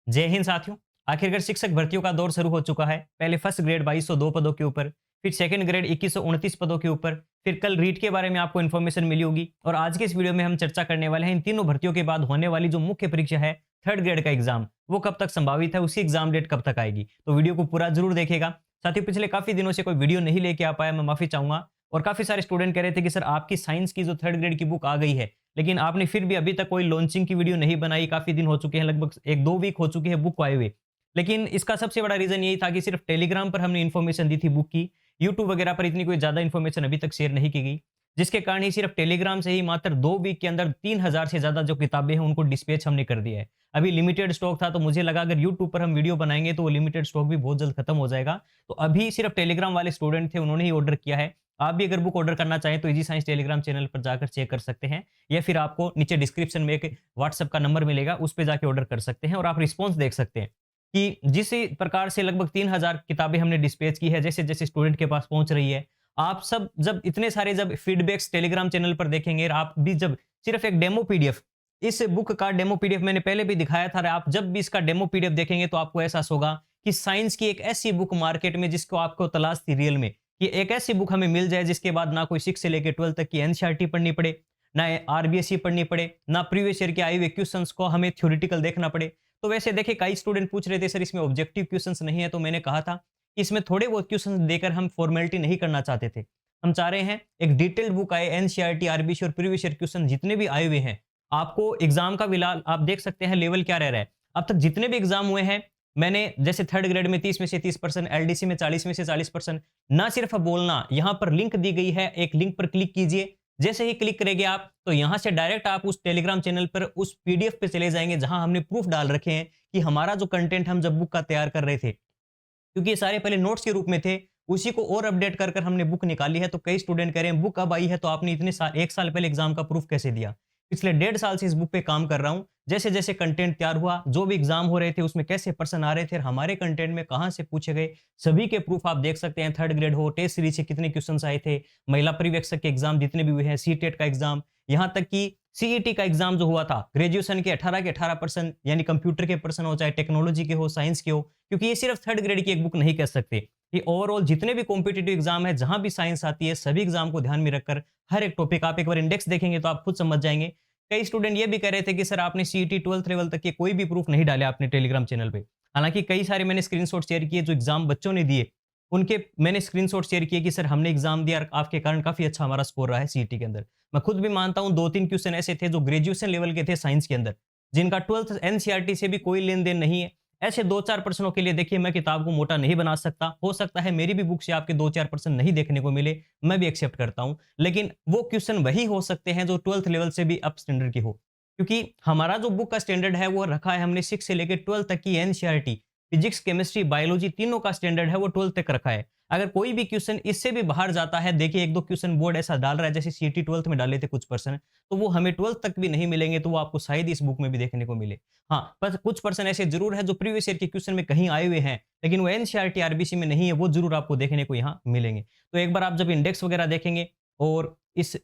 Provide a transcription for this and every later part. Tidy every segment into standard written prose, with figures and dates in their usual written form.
जय हिंद साथियों। आखिरकार शिक्षक भर्तियों का दौर शुरू हो चुका है। पहले फर्स्ट ग्रेड 2202 पदों के ऊपर, फिर सेकंड ग्रेड 2129 पदों के ऊपर, फिर कल रीट के बारे में आपको इन्फॉर्मेशन मिली होगी और आज के इस वीडियो में हम चर्चा करने वाले हैं इन तीनों भर्तियों के बाद होने वाली जो मुख्य परीक्षा है थर्ड ग्रेड का एग्जाम, वो कब तक संभावित है, उसकी एग्जाम डेट कब तक आएगी। तो वीडियो को पूरा जरूर देखेगा। साथियों, पिछले काफी दिनों से कोई वीडियो नहीं लेके आ पाया, मैं माफी चाहूंगा। और काफी सारे स्टूडेंट कह रहे थे कि सर आपकी साइंस की जो थर्ड ग्रेड की बुक आ गई है, लेकिन आपने फिर भी अभी तक कोई लॉन्चिंग की वीडियो नहीं बनाई। काफी दिन हो चुके हैं, लगभग 1-2 वीक हो चुके हैं बुक को आए हुए। लेकिन इसका सबसे बड़ा रीजन यही था कि सिर्फ टेलीग्राम पर हमने इन्फॉर्मेशन दी थी बुक की, यूट्यूब वगैरह पर इतनी कोई ज्यादा इन्फॉर्मेशन अभी तक शेयर नहीं की गई, जिसके कारण ही सिर्फ टेलीग्राम से ही मात्र 2 वीक के अंदर 3000 से ज्यादा जो किताबें हैं उनको डिस्पैच हमने कर दिया है। अभी लिमिटेड स्टॉक था, तो मुझे लगा अगर यूट्यूब पर हम वीडियो बनाएंगे तो वो लिमिटेड स्टॉक भी बहुत जल्द खत्म हो जाएगा। तो अभी सिर्फ टेलीग्राम वाले स्टूडेंट थे, उन्होंने ही ऑर्डर किया है। आप भी अगर बुक ऑर्डर करना चाहें तो इजी साइंस टेलीग्राम चैनल पर जाकर चेक कर सकते हैं, या फिर आपको नीचे डिस्क्रिप्शन में एक व्हाट्सएप का नंबर मिलेगा, उस पर जाके ऑर्डर कर सकते हैं और आप रिस्पॉन्स देख सकते हैं कि जिस प्रकार से लगभग 3000 किताबें हमने डिस्पैच की है, जैसे-जैसे स्टूडेंट के पास पहुँच रही है। आप सब जब इतने सारे जब फीडबैक्स टेलीग्राम चैनल पर देखेंगे, और आप भी जब सिर्फ एक डेमो पीडीएफ, इस बुक का डेमो पीडीएफ मैंने पहले भी दिखाया था, आप जब भी इसका डेमो पीडीएफ देखेंगे तो आपको एहसास होगा कि साइंस की एक ऐसी बुक मार्केट में जिसको आपको तलाश थी रियल में, कि एक ऐसी बुक हमें मिल जाए जिसके बाद ना कोई 6 से लेकर 12 तक की एनसीईआरटी पढ़नी पड़े, ना आरबीएसई पढ़नी पड़े, ना प्रीवियस ईयर के आए हुए क्वेश्चंस को हमें थ्योरेटिकल देखना पड़े। तो वैसे देखिए, कई स्टूडेंट पूछ रहे थे सर इसमें ऑब्जेक्टिव क्वेश्चंस नहीं है, तो मैंने कहा था इसमें थोड़े बहुत क्वेश्चंस देकर हम फॉर्मेलिटी नहीं करना चाहते थे। हम चाह रहे हैं एक डिटेल्ड बुक आए, एनसीईआरटी, आरबीसी और प्रीवियस ईयर क्वेश्चन जितने भी आए हुए हैं, आपको एग्जाम का फिलहाल आप देख सकते हैं लेवल क्या रह रहा है। अब तक जितने भी एग्जाम हुए हैं, मैंने जैसे थर्ड ग्रेड में 30 में से 30%, एलडीसी में 40 में से 40%, ना सिर्फ बोलना, यहां पर लिंक दी गई है, एक लिंक पर क्लिक कीजिए। जैसे ही क्लिक करेंगे आप, तो यहां से डायरेक्ट आप उस टेलीग्राम चैनल पर उस पीडीएफ पे चले जाएंगे जहां हमने प्रूफ डाल रखे हैं कि हमारा जो कंटेंट हम जब बुक का तैयार कर रहे थे, क्योंकि ये सारे पहले नोट्स के रूप में थे, उसी को और अपडेट कर हमने बुक निकाली है। तो कई स्टूडेंट कह रहे हैं बुक अब आई है तो आपने इतने साल, 1 साल पहले एग्जाम का प्रूफ कैसे दिया। पिछले 1.5 साल से इस बुक पे काम कर रहा हूं। जैसे जैसे कंटेंट तैयार हुआ, जो भी एग्जाम हो रहे थे उसमें कैसे पर्सन आ रहे थे और हमारे कंटेंट में कहां से पूछे गए, सभी के प्रूफ आप देख सकते हैं। थर्ड ग्रेड हो, टेस्ट सीरीज से कितने क्वेश्चन आए थे, महिला परिवेक्षक के एग्जाम जितने भी हुए हैं, सीटेट का एग्जाम, यहां तक कि सीईटी का एग्जाम जो हुआ था, ग्रेजुएशन के 18 के 18% यानी कंप्यूटर के पर्सन हो, चाहे टेक्नोलॉजी के हो, साइंस के हो, क्योंकि ये सिर्फ थर्ड ग्रेड की एक बुक नहीं कह सकते। ये ओवरऑल जितने भी कॉम्पिटिटिव एग्जाम है, जहां भी साइंस आती है, सभी एग्जाम को ध्यान में रखकर हर एक टॉपिक, आप एक बार इंडेक्स देखेंगे तो आप खुद समझ जाएंगे। कई स्टूडेंट ये भी कह रहे थे कि सर आपने सीईटी 12th लेवल तक के कोई भी प्रूफ नहीं डाले आपने टेलीग्राम चैनल पे। हालांकि कई सारे मैंने स्क्रीनशॉट शेयर किए जो एग्जाम बच्चों ने दिए, उनके मैंने स्क्रीनशॉट शेयर किए कि सर हमने एग्जाम दिया और आपके कारण काफी अच्छा हमारा स्कोर रहा है सीईटी के अंदर। मैं खुद भी मानता हूं 2-3 क्वेश्चन ऐसे थे जो ग्रेजुएशन लेवल के थे साइंस के अंदर, जिनका 12th एनसीईआरटी से भी कोई लेन देन नहीं है। ऐसे 2-4 प्रश्नों के लिए देखिए, मैं किताब को मोटा नहीं बना सकता, हो सकता है मेरी भी बुक से आपके 2-4 प्रश्न नहीं देखने को मिले, मैं भी एक्सेप्ट करता हूं। लेकिन वो क्वेश्चन वही हो सकते हैं जो 12th लेवल से भी अप स्टैंडर्ड की हो, क्योंकि हमारा जो बुक का स्टैंडर्ड है वो रखा है हमने 6 से लेकर 12 तक की एनसीईआरटी, फिजिक्स, केमिस्ट्री, बायोलॉजी तीनों का स्टैंडर्ड है वो 12 तक रखा है। अगर कोई भी क्वेश्चन इससे भी बाहर जाता है, देखिए 1-2 क्वेश्चन बोर्ड ऐसा डाल रहा है, जैसे सीईटी 12th में डाले थे कुछ पर्सन, तो वो हमें 12th तक भी नहीं मिलेंगे, तो वो आपको शायद इस बुक में भी देखने को मिले। हाँ, पर कुछ पर्सन ऐसे जरूर है जो प्रीवियस ईयर के क्वेश्चन में कहीं आए हुए हैं, लेकिन वो एनसीईआरटी, आरबीसी में नहीं है, वो जरूर आपको देखने को यहाँ मिलेंगे। तो एक बार आप जब इंडेक्स वगैरह देखेंगे और इस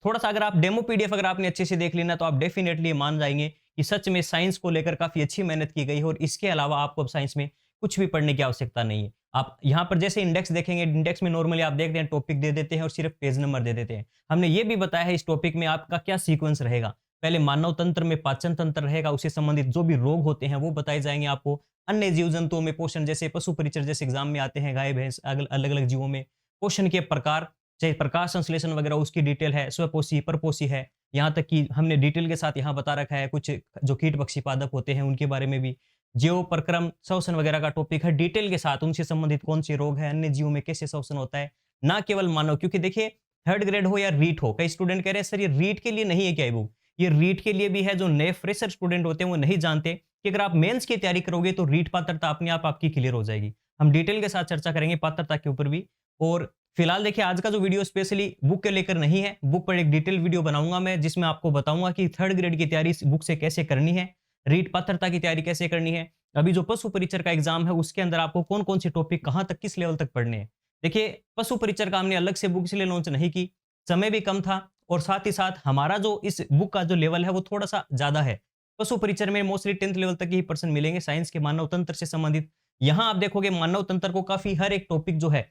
थोड़ा-सा अगर आप डेमो पीडीएफ अगर आपने अच्छे से देख ली ना, तो आप डेफिनिटली मान जाएँगे कि सच में साइंस को लेकर काफ़ी अच्छी मेहनत की गई है और इसके अलावा आपको अब साइंस में कुछ भी पढ़ने की आवश्यकता नहीं है। आप यहाँ पर जैसे इंडेक्स देखेंगे, इंडेक्स में नॉर्मली आप देखते हैं टॉपिक दे देते हैं और सिर्फ पेज नंबर दे देते हैं। हमने ये भी बताया है इस टॉपिक में आपका क्या सीक्वेंस रहेगा। पहले मानव तंत्र में पाचन तंत्र रहेगा, उससे संबंधित जो भी रोग होते हैं वो बताए जाएँगे आपको। अन्य जीव-जंतुओं में पोषण, जैसे पशु परिचर जैसे एग्जाम में आते हैं, गाय, भैंस, अलग-अलग जीवों में पोषण के प्रकार, चाहे प्रकाश संश्लेषण वगैरह उसकी डिटेल है, स्वपोषी, परपोषी है। यहाँ तक कि हमने डिटेल के साथ यहाँ बता रखा है कुछ जो कीट पक्षी पादप होते हैं उनके बारे में भी। जीव परक्रम श्वसन वगैरह का टॉपिक है डिटेल के साथ, उनसे संबंधित कौन से रोग है, अन्य जीवों में कैसे श्वसन होता है, ना केवल मानव। क्योंकि देखिए, थर्ड ग्रेड हो या रीट हो, कई स्टूडेंट कह रहे हैं सर ये रीट के लिए नहीं है क्या ये बुक। ये रीट के लिए भी है, जो नए फ्रेशर स्टूडेंट होते हैं वो नहीं जानते कि अगर आप मेंस की तैयारी करोगे तो रीट पात्रता अपने आप आपकी क्लियर हो जाएगी। हम डिटेल के साथ चर्चा करेंगे पात्रता के ऊपर भी। और फिलहाल देखिए, आज का जो वीडियो स्पेशली बुक के लेकर नहीं है, बुक पर एक डिटेल वीडियो बनाऊंगा मैं, जिसमें आपको बताऊंगा कि थर्ड ग्रेड की तैयारी इस बुक से कैसे करनी है, रीट पात्रता की तैयारी कैसे करनी है। अभी जो पशु परिचर का एग्जाम है उसके अंदर आपको कौन कौन से टॉपिक कहां तक किस लेवल तक पढ़ने हैं। देखिए, पशु परिचर का हमने अलग से बुक इसलिए लॉन्च नहीं की, समय भी कम था और साथ ही साथ हमारा जो इस बुक का जो लेवल है वो थोड़ा सा ज्यादा है। पशु परिचर में मोस्टली 10th लेवल तक ही पर्सन मिलेंगे, साइंस के मानव तंत्र से संबंधित। यहाँ आप देखोगे मानव तंत्र को काफी हर एक टॉपिक जो है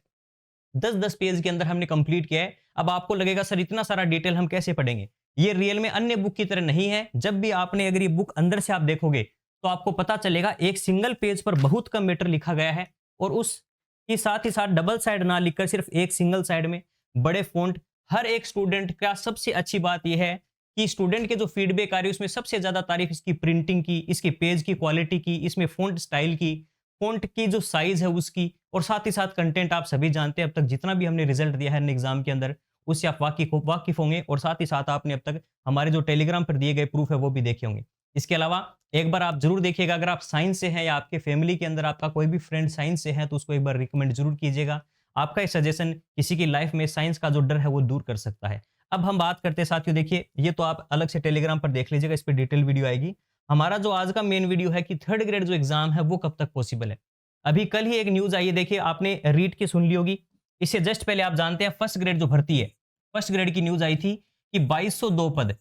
10-10 पेज के अंदर हमने कंप्लीट किया है। अब आपको लगेगा सर इतना सारा डिटेल हम कैसे पढ़ेंगे? ये रियल में अन्य बुक की तरह नहीं है। जब भी आपने अगर ये बुक अंदर से आप देखोगे तो आपको पता चलेगा एक सिंगल पेज पर बहुत कम मैटर लिखा गया है, और उसके साथ ही साथ डबल साइड ना लिखकर सिर्फ एक सिंगल साइड में बड़े फॉन्ट। हर एक स्टूडेंट का सबसे अच्छी बात यह है कि स्टूडेंट के जो फीडबैक आ रही है उसमें सबसे ज्यादा तारीफ इसकी प्रिंटिंग की, इसके पेज की क्वालिटी की, इसमें फॉन्ट स्टाइल की, फॉन्ट की जो साइज है उसकी, और साथ ही साथ कंटेंट। आप सभी जानते हैं अब तक जितना भी हमने रिजल्ट दिया है एग्जाम के अंदर उससे आप वाकिफ होंगे, और साथ ही साथ आपने अब तक हमारे जो टेलीग्राम पर दिए गए प्रूफ है वो भी देखे होंगे। इसके अलावा एक बार आप जरूर देखिएगा, अगर आप साइंस से हैं या आपके फैमिली के अंदर आपका कोई भी फ्रेंड साइंस से है तो उसको एक बार रिकमेंड जरूर कीजिएगा। आपका ये सजेशन किसी की लाइफ में साइंस का जो डर है वो दूर कर सकता है। अब हम बात करते हैं साथियों, देखिए ये तो आप अलग से टेलीग्राम पर देख लीजिएगा, इस पर डिटेल वीडियो आएगी। हमारा जो आज का मेन वीडियो है कि थर्ड ग्रेड जो एग्जाम है वो कब तक पॉसिबल है। अभी कल ही एक न्यूज आई है, देखिए आपने रीट की सुन ली होगी। इससे जस्ट पहले आप जानते हैं फर्स्ट ग्रेड जो भर्ती है, फर्स्ट ग्रेड की न्यूज आई थी कि 2202 पद।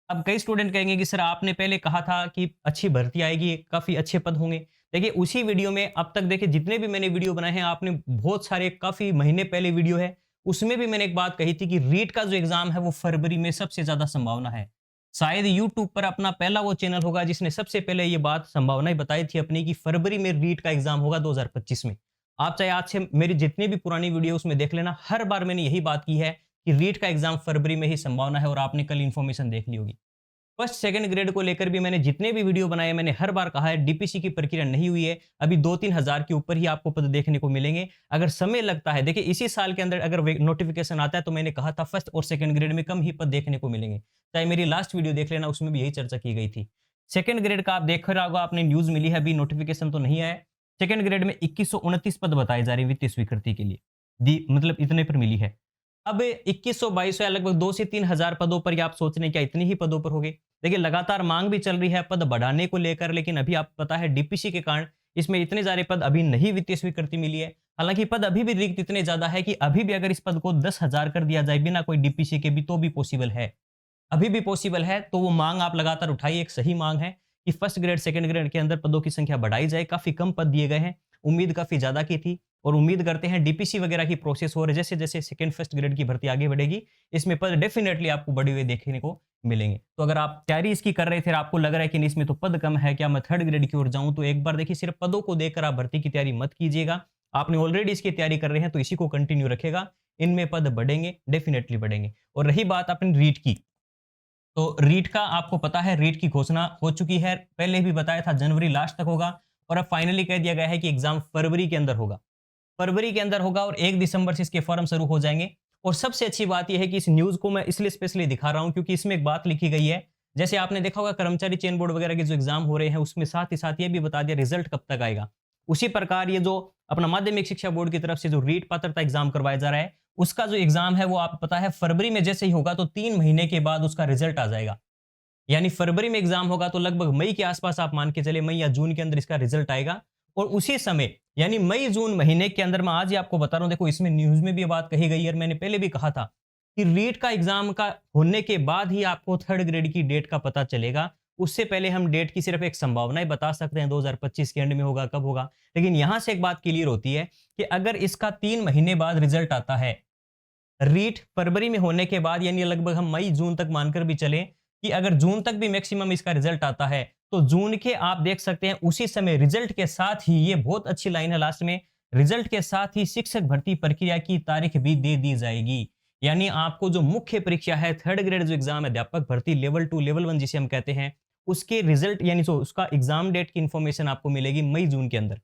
अब कई स्टूडेंट कहेंगे कि सर आपने पहले कहा था कि अच्छी भर्ती आएगी, काफी अच्छे पद होंगे। देखिए उसी वीडियो में अब तक देखिए जितने भी मैंने वीडियो बनाए हैं, आपने बहुत सारे काफी महीने पहले वीडियो है, उसमें भी मैंने एक बात कही थी कि रीट का जो एग्जाम है वो फरवरी में सबसे ज्यादा संभावना है। शायद यूट्यूब पर अपना पहला वो चैनल होगा जिसने सबसे पहले ये बात संभावनाएं बताई थी अपनी कि फरवरी में रीट का एग्जाम होगा 2025 में। आप चाहे आज से मेरी जितनी भी पुरानी वीडियो उसमें देख लेना, हर बार मैंने यही बात की है कि रीट का एग्जाम फरवरी में ही संभावना है, और आपने कल इन्फॉर्मेशन देख ली होगी। फर्स्ट सेकंड ग्रेड को लेकर भी मैंने जितने भी वीडियो बनाए, मैंने हर बार कहा है डीपीसी की प्रक्रिया नहीं हुई है, अभी 2-3 हजार के ऊपर ही आपको पद देखने को मिलेंगे। अगर समय लगता है, देखिए इसी साल के अंदर अगर नोटिफिकेशन आता है तो मैंने कहा था फर्स्ट और सेकंड ग्रेड में कम ही पद देखने को मिलेंगे। चाहे मेरी लास्ट वीडियो देख लेना, उसमें भी यही चर्चा की गई थी। सेकंड ग्रेड का आप देख रहा होगा, आपने न्यूज मिली है, अभी नोटिफिकेशन तो नहीं आया। सेकंड ग्रेड में 2129 पद बताए जा रहे हैं वित्तीय स्वीकृति के लिए, मतलब इतने पर मिली है। अब 2100-2200 या लगभग 2 से 3 हजार पदों पर, या आप सोच रहे हैं क्या इतने ही पदों पर होंगे? देखिए लगातार मांग भी चल रही है पद बढ़ाने को लेकर, लेकिन अभी आप पता है डीपीसी के कारण इसमें इतने सारे पद अभी नहीं वित्तीय स्वीकृति मिली है। हालांकि पद अभी भी रिक्त इतने ज्यादा है कि अभी भी अगर इस पद को 10,000 कर दिया जाए बिना कोई डीपीसी के भी तो भी पॉसिबल है, अभी भी पॉसिबल है। तो वो मांग आप लगातार उठाइए, एक सही मांग है कि फर्स्ट ग्रेड सेकंड ग्रेड के अंदर पदों की संख्या बढ़ाई जाए। काफी कम पद दिए गए हैं, उम्मीद काफी ज्यादा की थी, और उम्मीद करते हैं डीपीसी वगैरह की प्रोसेस हो रही है, जैसे जैसे सेकंड फर्स्ट ग्रेड की भर्ती आगे बढ़ेगी इसमें पद डेफिनेटली आपको बढ़े हुए देखने को मिलेंगे। तो अगर आप तैयारी इसकी कर रहे थे और आपको लग रहा है कि नहीं इसमें तो पद कम है, क्या मैं थर्ड ग्रेड की ओर जाऊं, तो एक बार देखिए सिर्फ पदों को देखकर आप भर्ती की तैयारी मत कीजिएगा। आपने ऑलरेडी इसकी तैयारी कर रहे हैं तो इसी को कंटिन्यू रखेगा, इनमें पद बढ़ेंगे, डेफिनेटली बढ़ेंगे। और रही बात अपनी रीट की, तो रीट का आपको पता है रीट की घोषणा हो चुकी है, पहले भी बताया था जनवरी लास्ट तक होगा, और अब फाइनली कह दिया गया है कि एग्जाम फरवरी के अंदर होगा। फरवरी के अंदर होगा और 1 दिसंबर से इसके फॉर्म शुरू हो जाएंगे। और सबसे अच्छी बात यह है कि इस न्यूज को मैं इसलिए स्पेशली दिखा रहा हूं क्योंकि इसमें एक बात लिखी गई है, जैसे आपने देखा होगा कर्मचारी चयन बोर्ड वगैरह के जो एग्जाम हो रहे हैं उसमें साथ ही साथ ये भी बता दिया रिजल्ट कब तक आएगा। उसी प्रकार ये जो अपना माध्यमिक शिक्षा बोर्ड की तरफ से जो रीट पात्रता एग्जाम करवाया जा रहा है उसका जो एग्जाम है वो आप पता है फरवरी में जैसे ही होगा तो 3 महीने के बाद उसका रिजल्ट आ जाएगा। यानी फरवरी में एग्जाम होगा तो लगभग मई के आसपास आप मान के चले, मई या जून के अंदर इसका रिजल्ट आएगा। और उसी समय यानी मई जून महीने के अंदर, मैं आज ही आपको बता रहा हूं, देखो इसमें न्यूज में भी बात कही गई है और मैंने पहले भी कहा था कि रीट का एग्जाम का होने के बाद ही आपको थर्ड ग्रेड की डेट का पता चलेगा। उससे पहले हम डेट की सिर्फ एक संभावनाएं बता सकते हैं 2025 के एंड में होगा, कब होगा। लेकिन यहां से एक बात क्लियर होती है कि अगर इसका 3 महीने बाद रिजल्ट आता है, रीट फरवरी में होने के बाद, यानी लगभग हम मई जून तक मानकर भी चलें कि अगर जून तक भी मैक्सिमम इसका रिजल्ट आता है तो जून के आप देख सकते हैं उसी समय रिजल्ट के साथ ही, ये बहुत अच्छी लाइन है लास्ट में, रिजल्ट के साथ ही शिक्षक भर्ती प्रक्रिया की तारीख भी दे दी जाएगी। यानी आपको जो मुख्य परीक्षा है थर्ड ग्रेड जो एग्जाम है अध्यापक भर्ती लेवल 2 लेवल 1 जिसे हम कहते हैं, उसके रिजल्ट यानी जो उसका एग्जाम डेट की इंफॉर्मेशन आपको मिलेगी मई जून के अंदर।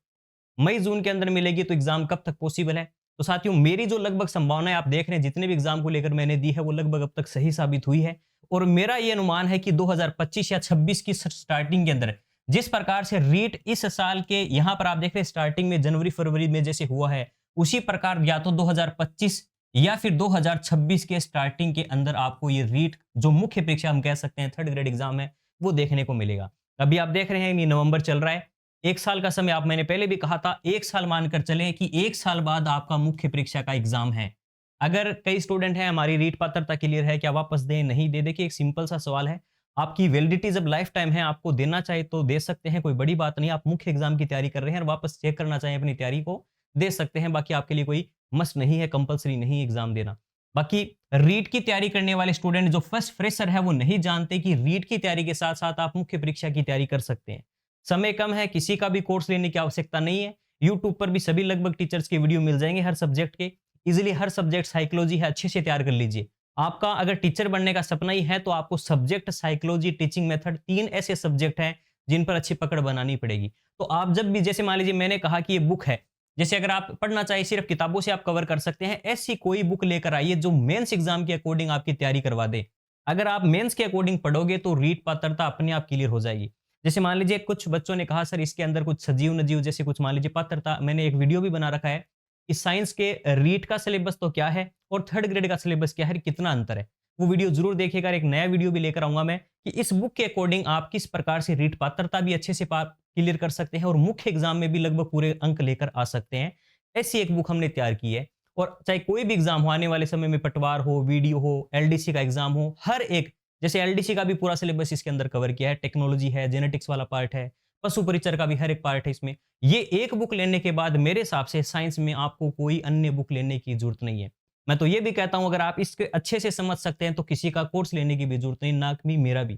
मई जून के अंदर मिलेगी तो एग्जाम कब तक पॉसिबल है? तो साथियों मेरी जो लगभग संभावनाएं आप देख रहे हैं जितने भी एग्जाम को लेकर मैंने दी है वो लगभग अब तक सही साबित हुई है। और मेरा ये अनुमान है कि 2025 या 26 की स्टार्टिंग के अंदर जिस प्रकार से रीट इस साल के यहां पर आप देख रहे हैं स्टार्टिंग में जनवरी फरवरी में जैसे हुआ है, उसी प्रकार या तो 2025 या फिर 2026 के स्टार्टिंग के अंदर आपको ये रीट जो मुख्य परीक्षा हम कह सकते हैं थर्ड ग्रेड एग्जाम है वो देखने को मिलेगा। अभी आप देख रहे हैं ये नवंबर चल रहा है, 1 साल का समय, आप मैंने पहले भी कहा था 1 साल मानकर चलें कि 1 साल बाद आपका मुख्य परीक्षा का एग्जाम है। अगर कई स्टूडेंट हैं हमारी रीट पात्रता क्लियर है, क्या वापस दें नहीं दे, देखिए एक सिंपल सा सवाल है, आपकी वैलिडिटी जब लाइफ टाइम है, आपको देना चाहे तो दे सकते हैं, कोई बड़ी बात नहीं। आप मुख्य एग्जाम की तैयारी कर रहे हैं और वापस चेक करना चाहें अपनी तैयारी को, दे सकते हैं। बाकी आपके लिए कोई मस्ट नहीं है, कंपल्सरी नहीं एग्जाम देना। बाकी रीट की तैयारी करने वाले स्टूडेंट जो फर्स्ट फ्रेशर है, वो नहीं जानते कि रीट की तैयारी के साथ साथ आप मुख्य परीक्षा की तैयारी कर सकते हैं। समय कम है, किसी का भी कोर्स लेने की आवश्यकता नहीं है। यूट्यूब पर भी सभी लगभग टीचर्स के वीडियो मिल जाएंगे हर सब्जेक्ट के। इजिली हर सब्जेक्ट साइकोलॉजी है, अच्छे से तैयार कर लीजिए। आपका अगर टीचर बनने का सपना ही है तो आपको सब्जेक्ट, साइकोलॉजी, टीचिंग मेथड, 3 ऐसे सब्जेक्ट हैं जिन पर अच्छी पकड़ बनानी पड़ेगी। तो आप जब भी, जैसे मान लीजिए मैंने कहा कि ये बुक है, जैसे अगर आप पढ़ना चाहिए सिर्फ किताबों से आप कवर कर सकते हैं, ऐसी कोई बुक लेकर आइए जो मेंस एग्जाम के अकॉर्डिंग आपकी तैयारी करवा दे। अगर आप मेंस के अकॉर्डिंग पढ़ोगे तो रीट पात्रता अपने आप क्लियर हो जाएगी। जैसे मान लीजिए कुछ बच्चों ने कहा सर इसके अंदर कुछ सजीव नजीव जैसे कुछ मान लीजिए पात्रता, मैंने एक वीडियो भी बना रखा है कि साइंस के रीट का सिलेबस तो क्या है और थर्ड ग्रेड का सिलेबस क्या है, कितना अंतर है। वो वीडियो जरूर देखिएगा। एक नया वीडियो भी लेकर आऊंगा मैं कि इस बुक के अकॉर्डिंग आप किस प्रकार से रीट पात्रता भी अच्छे से क्लियर कर सकते हैं और मुख्य एग्जाम में भी लगभग पूरे अंक लेकर आ सकते हैं। ऐसी एक बुक हमने तैयार की है। और चाहे कोई भी एग्जाम हो आने वाले समय में, पटवार हो, वीडियो हो, एलडीसी का एग्जाम हो, हर एक, जैसे एलडीसी का भी पूरा सिलेबस इसके अंदर कवर किया है, टेक्नोलॉजी है, जेनेटिक्स वाला पार्ट है, पशु परिचर का भी हर एक पार्ट है इसमें। ये एक बुक लेने के बाद मेरे हिसाब से साइंस में आपको कोई अन्य बुक लेने की जरूरत नहीं है। मैं तो ये भी कहता हूं अगर आप इसके अच्छे से समझ सकते हैं तो किसी का कोर्स लेने की भी जरूरत नहीं, ना कि मेरा भी।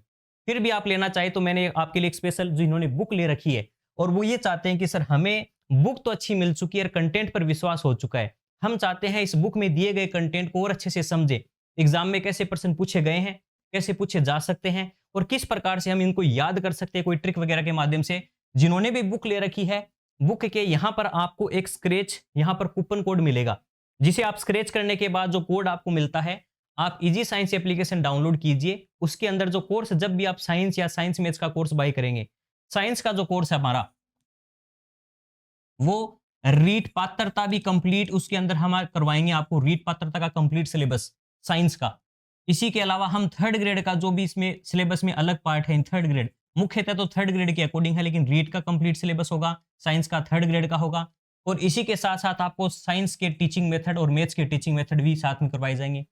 फिर भी आप लेना चाहे तो मैंने आपके लिए एक स्पेशल, जिन्होंने बुक ले रखी है और वो ये चाहते हैं कि सर हमें बुक तो अच्छी मिल चुकी है और कंटेंट पर विश्वास हो चुका है, हम चाहते हैं इस बुक में दिए गए कंटेंट को और अच्छे से समझे, एग्जाम में कैसे प्रश्न पूछे गए हैं, कैसे पूछे जा सकते हैं और किस प्रकार से हम इनको याद कर सकते हैं कोई ट्रिक वगैरह के माध्यम से। जिन्होंने भी बुक ले रखी है, बुक के यहाँ पर आपको एक स्क्रैच, यहाँ पर कूपन कोड मिलेगा, जिसे आप स्क्रैच करने के बाद जो कोड आपको मिलता है, आप इजी साइंस एप्लीकेशन डाउनलोड कीजिए। उसके अंदर जो कोर्स, जब भी आप साइंस या साइंस मैथ्स का कोर्स बाय करेंगे, साइंस का जो कोर्स है हमारा, वो रीट पात्रता भी कंप्लीट उसके अंदर हम करवाएंगे आपको, रीट पात्रता का कंप्लीट सिलेबस साइंस का। इसी के अलावा हम थर्ड ग्रेड का जो भी इसमें सिलेबस में अलग पार्ट है, इन थर्ड ग्रेड मुख्यतः तो थर्ड ग्रेड के अकॉर्डिंग है, लेकिन रीट का कंप्लीट सिलेबस होगा, साइंस का थर्ड ग्रेड का होगा। और इसी के साथ साथ आपको साइंस के टीचिंग मेथड और मैथ्स के टीचिंग मेथड भी साथ में करवाए जाएंगे।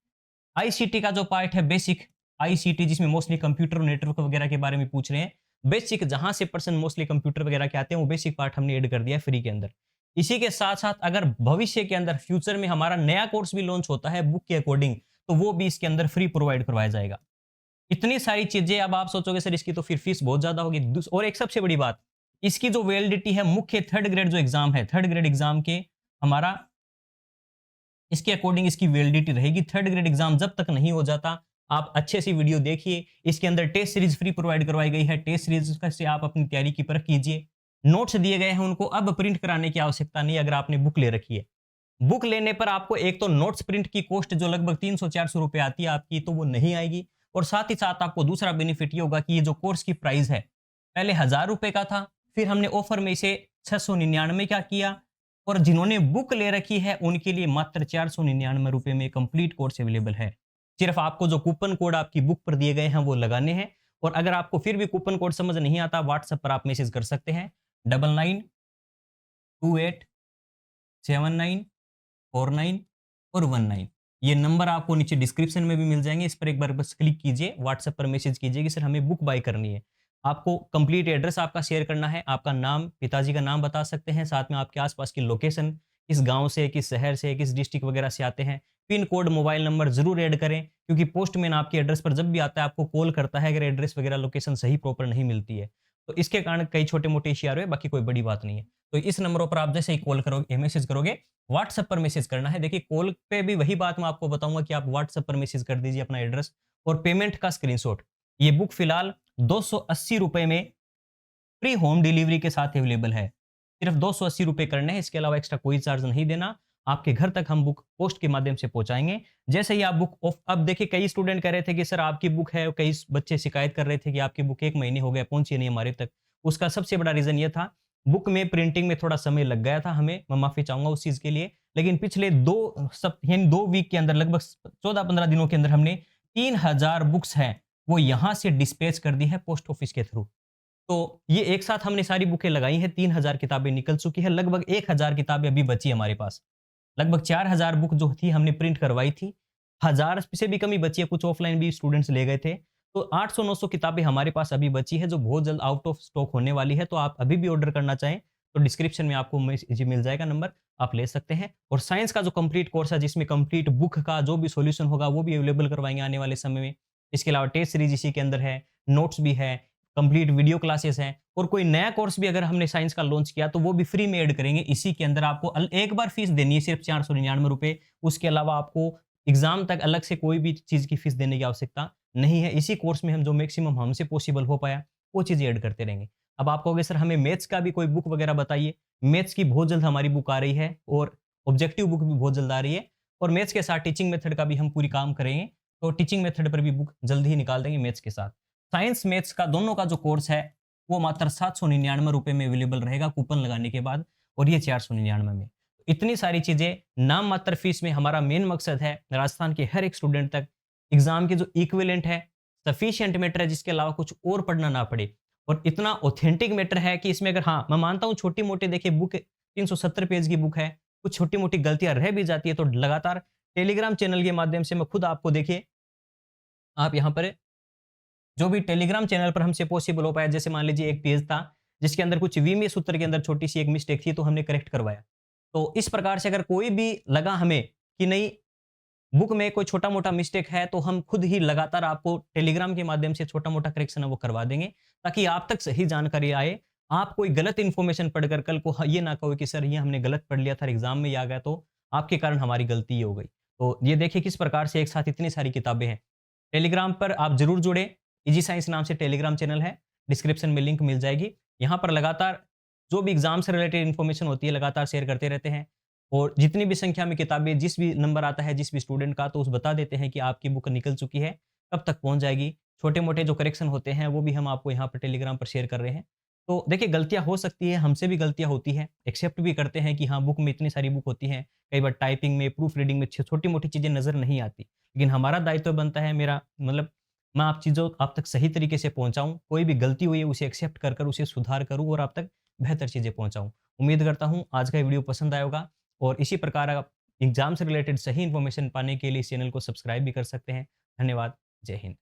आईसीटी का जो पार्ट है बेसिक आईसीटी, जिसमें मोस्टली कंप्यूटर और नेटवर्क वगैरह के बारे में पूछ रहे हैं, बेसिक जहां से पर्सन मोस्टली कंप्यूटर वगैरह के आते हैं, वो बेसिक पार्ट हमने ऐड कर दिया है फ्री के अंदर। इसी के साथ साथ अगर भविष्य के अंदर फ्यूचर में हमारा नया कोर्स भी लॉन्च होता है बुक के अकॉर्डिंग, तो वो भी इसके अंदर फ्री प्रोवाइड करवाया जाएगा। इतनी सारी चीजें, अब आप सोचोगे सर इसकी तो फिर फीस बहुत ज्यादा होगी। और एक सबसे बड़ी बात, इसकी जो वैलिडिटी है, मुख्य थर्ड ग्रेड जो एग्जाम है, थर्ड ग्रेड एग्जाम के हमारा इसके अकॉर्डिंग इसकी वैलिडिटी रहेगी। थर्ड ग्रेड एग्जाम जब तक नहीं हो जाता, आप अच्छे से वीडियो देखिए। इसके अंदर टेस्ट सीरीज फ्री प्रोवाइड करवाई गई है, टेस्ट सीरीज से आप अपनी तैयारी की परख कीजिए। नोट्स दिए गए हैं, उनको अब प्रिंट कराने की आवश्यकता नहीं अगर आपने बुक ले रखी है। बुक लेने पर आपको एक तो नोट्स प्रिंट की कॉस्ट जो लगभग 300-400 रुपए आती है आपकी, तो वो नहीं आएगी। और साथ ही साथ आपको दूसरा बेनिफिट ये होगा कि ये जो कोर्स की प्राइस है, पहले 1000 रुपए का था, फिर हमने ऑफर में इसे 699 का किया। और जिन्होंने बुक ले रखी है उनके लिए मात्र 499 रुपए में कंप्लीट कोर्स अवेलेबल है। सिर्फ आपको जो कूपन कोड आपकी बुक पर दिए गए हैं वो लगाने हैं। और अगर आपको फिर भी कूपन कोड समझ नहीं आता, व्हाट्सएप पर आप मैसेज कर सकते हैं 99287949 और 19। ये नंबर आपको नीचे डिस्क्रिप्शन में भी मिल जाएंगे, इस पर एक बार बस क्लिक कीजिए, व्हाट्सएप पर मैसेज कीजिए कि सर हमें बुक बाय करनी है। आपको कंप्लीट एड्रेस आपका शेयर करना है, आपका नाम, पिताजी का नाम बता सकते हैं, साथ में आपके आसपास की लोकेशन, किस गांव से, किस शहर से, किस डिस्ट्रिक्ट वगैरह से आते हैं, पिन कोड, मोबाइल नंबर जरूर ऐड करें, क्योंकि पोस्टमैन आपके एड्रेस पर जब भी आता है आपको कॉल करता है अगर एड्रेस वगैरह लोकेशन सही प्रॉपर नहीं मिलती है। तो इसके कारण कई छोटे मोटे इश्यू आ रहे हैं, बाकी कोई बड़ी बात नहीं है। तो इस नंबरों पर आप जैसे ही कॉल करोगे, मैसेज करोगे, व्हाट्सएप पर मैसेज करना है। देखिए कॉल पे भी वही बात मैं आपको बताऊंगा कि आप व्हाट्सएप पर मैसेज कर दीजिए अपना एड्रेस और पेमेंट का स्क्रीनशॉट। ये बुक फिलहाल 280 रुपए में फ्री होम डिलीवरी के साथ अवेलेबल है। सिर्फ 280 रुपए करने हैं, इसके अलावा एक्स्ट्रा कोई चार्ज नहीं देना। आपके घर तक हम बुक पोस्ट के माध्यम से पहुंचाएंगे। जैसे ही आप बुक ऑफ, अब देखिए कई स्टूडेंट कह रहे थे कि सर आपकी बुक है, कई बच्चे शिकायत कर रहे थे कि आपकी बुक 1 महीने हो गए पहुंची नहीं हमारे तक। उसका सबसे बड़ा रीजन ये था, बुक में प्रिंटिंग में थोड़ा समय लग गया था हमें, मैं माफी चाहूंगा उस चीज के लिए। लेकिन पिछले 2 वीक के अंदर, लगभग 14-15 दिनों के अंदर हमने 3000 बुक्स हैं वो यहां से डिस्पैच कर दी है पोस्ट ऑफिस के थ्रू। तो ये एक साथ हमने सारी बुकें लगाई हैं, 3000 किताबें निकल चुकी है, लगभग 1000 किताबें अभी बची हमारे पास। लगभग 4000 बुक जो थी हमने प्रिंट करवाई थी, 1000 से भी कमी बची है, कुछ ऑफलाइन भी स्टूडेंट्स ले गए थे। तो 800-900 किताबें हमारे पास अभी बची है जो बहुत जल्द आउट ऑफ स्टॉक होने वाली है। तो आप अभी भी ऑर्डर करना चाहें तो डिस्क्रिप्शन में आपको जी मिल जाएगा नंबर, आप ले सकते हैं। और साइंस का जो कंप्लीट कोर्स है जिसमें कंप्लीट बुक का जो भी सॉल्यूशन होगा वो भी अवेलेबल करवाएंगे आने वाले समय में। इसके अलावा टेस्ट सीरीज इसी के अंदर है, नोट्स भी है, कंप्लीट वीडियो क्लासेस हैं और कोई नया कोर्स भी अगर हमने साइंस का लॉन्च किया तो वो भी फ्री में ऐड करेंगे। इसी के अंदर आपको एक बार फीस देनी है सिर्फ 499 रुपए। उसके अलावा आपको एग्जाम तक अलग से कोई भी चीज की फीस देने की आवश्यकता नहीं है। इसी कोर्स में हम जो मैक्सिमम हमसे पॉसिबल हो पाया वो चीजें ऐड करते रहेंगे। अब आप कहोगे सर हमें मैथ्स का भी कोई बुक वगैरह बताइए। मैथ्स की बहुत जल्द हमारी बुक आ रही है और ऑब्जेक्टिव बुक भी बहुत जल्द आ रही है और मैथ्स के साथ टीचिंग मेथड का भी हम पूरी काम करेंगे। तो टीचिंग मेथड पर भी बुक जल्द ही निकाल देंगे मैथ्स के साथ। साइंस मैथ्स का दोनों का जो कोर्स है वो मात्र 799 रुपए में अवेलेबल रहेगा कूपन लगाने के बाद, और ये 499 में। इतनी सारी चीजें नाम मात्र फीस में। हमारा मेन मकसद है राजस्थान के हर एक स्टूडेंट तक एग्जाम के जो इक्विवेलेंट है, सफिशिएंट मैटर है जिसके अलावा कुछ और पढ़ना ना पड़े, और इतना ऑथेंटिक मैटर है कि इसमें अगर हाँ मैं मानता हूँ छोटी मोटी देखिए बुक 370 पेज की बुक है, कुछ छोटी मोटी गलतियां रह भी जाती है तो लगातार टेलीग्राम चैनल के माध्यम से मैं खुद आपको देखिए, आप यहाँ पर जो भी टेलीग्राम चैनल पर हमसे पॉसिबल हो पाया, जैसे मान लीजिए एक पेज था जिसके अंदर कुछ वीमीए सूत्र के अंदर छोटी सी एक मिस्टेक थी तो हमने करेक्ट करवाया। तो इस प्रकार से अगर कोई भी लगा हमें कि नहीं बुक में कोई छोटा मोटा मिस्टेक है तो हम खुद ही लगातार आपको टेलीग्राम के माध्यम से छोटा मोटा करेक्शन है वो करवा देंगे ताकि आप तक सही जानकारी आए। आप कोई गलत इंफॉर्मेशन पढ़कर कल को ये ना कहो कि सर ये हमने गलत पढ़ लिया था एग्जाम में ये आ गया तो आपके कारण हमारी गलती ये हो गई। तो ये देखिए किस प्रकार से एक साथ इतनी सारी किताबें हैं। टेलीग्राम पर आप जरूर जुड़े, इजी साइंस नाम से टेलीग्राम चैनल है, डिस्क्रिप्शन में लिंक मिल जाएगी। यहाँ पर लगातार जो भी एग्जाम से रिलेटेड इन्फॉर्मेशन होती है लगातार शेयर करते रहते हैं, और जितनी भी संख्या में किताबें जिस भी नंबर आता है जिस भी स्टूडेंट का तो उस बता देते हैं कि आपकी बुक निकल चुकी है, कब तक पहुंच जाएगी। छोटे मोटे जो करेक्शन होते हैं वो भी हम आपको यहाँ पर टेलीग्राम पर शेयर कर रहे हैं। तो देखिए गलतियां हो सकती है, हमसे भी गलतियां होती है, एक्सेप्ट भी करते हैं कि हाँ बुक में इतनी सारी बुक होती हैं, कई बार टाइपिंग में प्रूफ रीडिंग में छोटी मोटी चीजें नजर नहीं आती, लेकिन हमारा दायित्व बनता है, मेरा मतलब मैं आप चीज़ों आप तक सही तरीके से पहुँचाऊँ, कोई भी गलती हुई है उसे एक्सेप्ट कर कर उसे सुधार करूँ और आप तक बेहतर चीज़ें पहुँचाऊँ। उम्मीद करता हूँ आज का ये वीडियो पसंद आया होगा, और इसी प्रकार आप एग्ज़ाम से रिलेटेड सही इन्फॉर्मेशन पाने के लिए इस चैनल को सब्सक्राइब भी कर सकते हैं। धन्यवाद। जय हिंद।